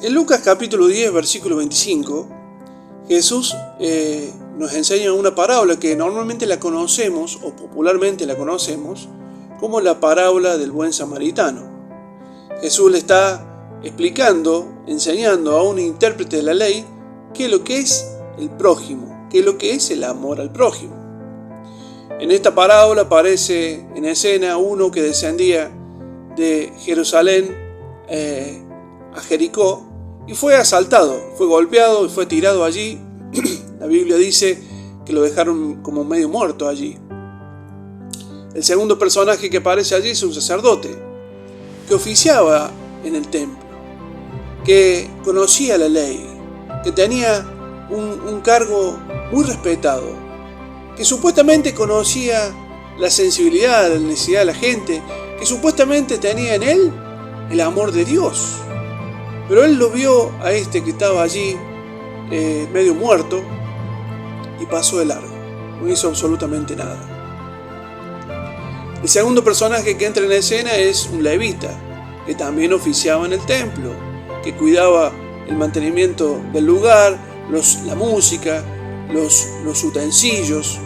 En Lucas capítulo 10, versículo 25, Jesús nos enseña una parábola que normalmente la conocemos, o popularmente la conocemos, como la parábola del buen samaritano. Jesús le está explicando, enseñando a un intérprete de la ley qué es lo que es el prójimo, qué es lo que es el amor al prójimo. En esta parábola aparece en escena uno que descendía de Jerusalén a Jericó y fue asaltado, fue golpeado y fue tirado allí. La Biblia dice que lo dejaron como medio muerto allí. El segundo personaje que aparece allí es un sacerdote que oficiaba en el templo, que conocía la ley, que tenía un cargo muy respetado, que supuestamente conocía la sensibilidad, la necesidad de la gente, que supuestamente tenía en él el amor de Dios. Pero él lo vio a este que estaba allí medio muerto y pasó de largo, no hizo absolutamente nada. El segundo personaje que entra en escena es un levita, que también oficiaba en el templo, que cuidaba el mantenimiento del lugar, la música, los utensilios,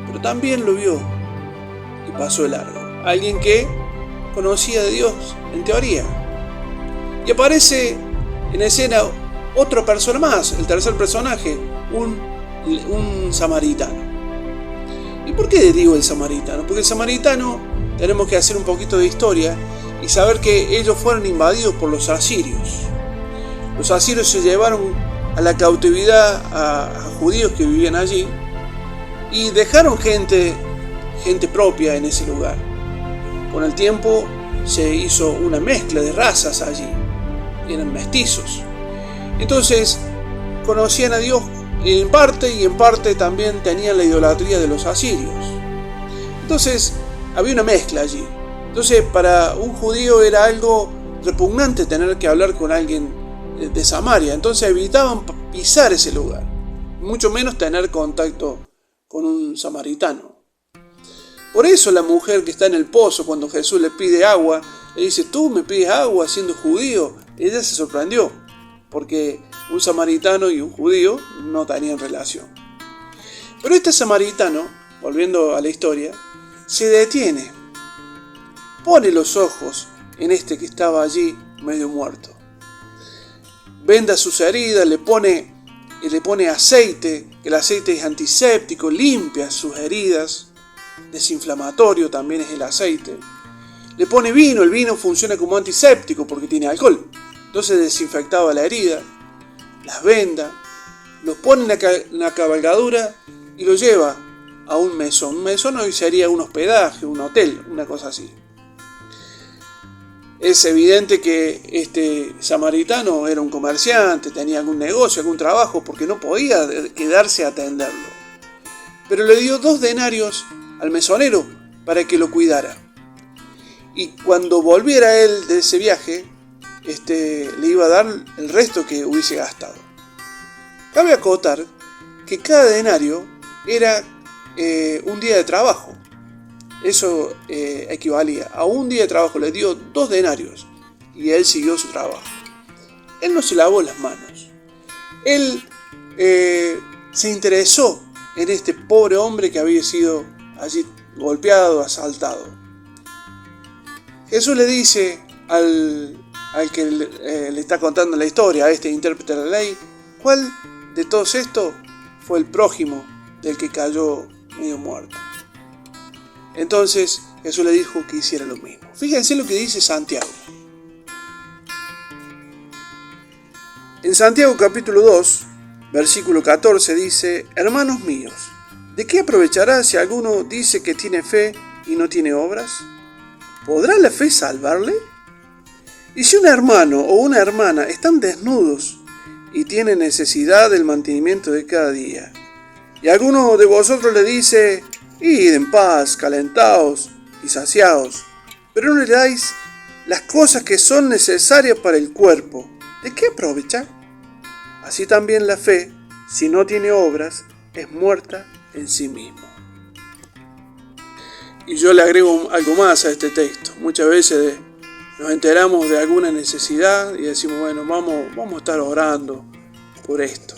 pero también lo vio y pasó de largo. Alguien que conocía de Dios, en teoría. Y aparece en escena otra persona más, el tercer personaje, un samaritano. ¿Y por qué digo el samaritano? Porque el samaritano, tenemos que hacer un poquito de historia y saber que ellos fueron invadidos por los asirios. Los asirios se llevaron a la cautividad a judíos que vivían allí y dejaron gente propia en ese lugar. Con el tiempo se hizo una mezcla de razas allí, eran mestizos. Entonces conocían a Dios en parte y en parte también tenían la idolatría de los asirios. Entonces había una mezcla allí. Entonces para un judío era algo repugnante tener que hablar con alguien de Samaria. Entonces evitaban pisar ese lugar, mucho menos tener contacto con un samaritano. Por eso la mujer que está en el pozo, cuando Jesús le pide agua, le dice: ¿tú me pides agua siendo judío? Ella se sorprendió, porque un samaritano y un judío no tenían relación. Pero este samaritano, volviendo a la historia, se detiene, pone los ojos en este que estaba allí medio muerto, venda sus heridas, le pone aceite, el aceite es antiséptico, limpia sus heridas, desinflamatorio también es el aceite. Le pone vino, el vino funciona como antiséptico porque tiene alcohol, entonces desinfectaba la herida, las venda, los pone en la cabalgadura y lo lleva a un mesón. Un mesón hoy sería un hospedaje, un hotel, una cosa así. Es evidente que este samaritano era un comerciante, tenía algún negocio, algún trabajo, porque no podía quedarse a atenderlo. Pero le dio 2 denarios al mesonero para que lo cuidara. Y cuando volviera él de ese viaje, le iba a dar el resto que hubiese gastado. Cabe acotar que cada denario era un día de trabajo. Eso equivalía a un día de trabajo. Le dio 2 denarios y él siguió su trabajo. Él no se lavó las manos. Él se interesó en este pobre hombre que había sido allí golpeado, asaltado. Jesús le dice al que le está contando la historia, a este intérprete de la ley, ¿cuál de todos estos fue el prójimo del que cayó medio muerto? Entonces Jesús le dijo que hiciera lo mismo. Fíjense lo que dice Santiago. En Santiago capítulo 2, versículo 14 dice: hermanos míos, ¿de qué aprovechará si alguno dice que tiene fe y no tiene obras? ¿Podrá la fe salvarle? Y si un hermano o una hermana están desnudos y tienen necesidad del mantenimiento de cada día, y alguno de vosotros le dice: id en paz, calentaos y saciaos, pero no le dais las cosas que son necesarias para el cuerpo, ¿de qué aprovecha? Así también la fe, si no tiene obras, es muerta en sí mismo. Y yo le agrego algo más a este texto. Muchas veces nos enteramos de alguna necesidad y decimos, bueno, vamos a estar orando por esto.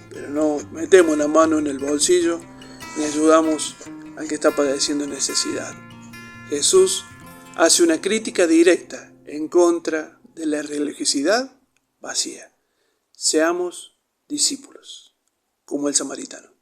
Pero no metemos la mano en el bolsillo ni ayudamos al que está padeciendo necesidad. Jesús hace una crítica directa en contra de la religiosidad vacía. Seamos discípulos, como el samaritano.